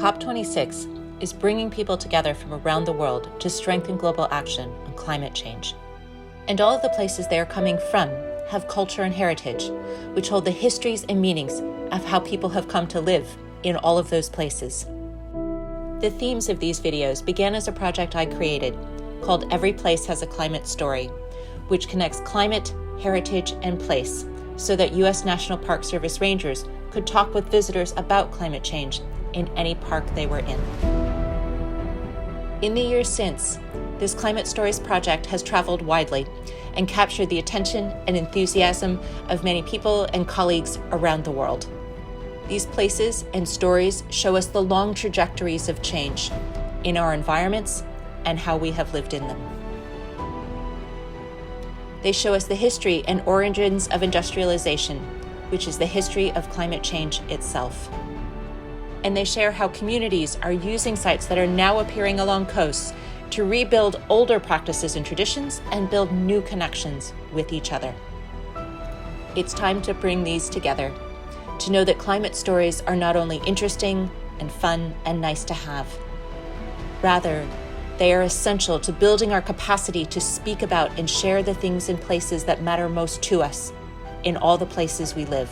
COP26 is bringing people together from around the world to strengthen global action on climate change. And all of the places they are coming from have culture and heritage, which hold the histories and meanings of how people have come to live in all of those places. The themes of these videos began as a project I created called Every Place Has a Climate Story, which connects climate, heritage, and place so that U.S. National Park Service rangers could talk with visitors about climate change in any park they were in. In the years since, this Climate Stories project has traveled widely and captured the attention and enthusiasm of many people and colleagues around the world. These places and stories show us the long trajectories of change in our environments and how we have lived in them. They show us the history and origins of industrialization, which is the history of climate change itself. And they share how communities are using sites that are now appearing along coasts to rebuild older practices and traditions and build new connections with each other. It's time to bring these together, to know that climate stories are not only interesting and fun and nice to have. Rather, they are essential to building our capacity to speak about and share the things and places that matter most to us in all the places we live.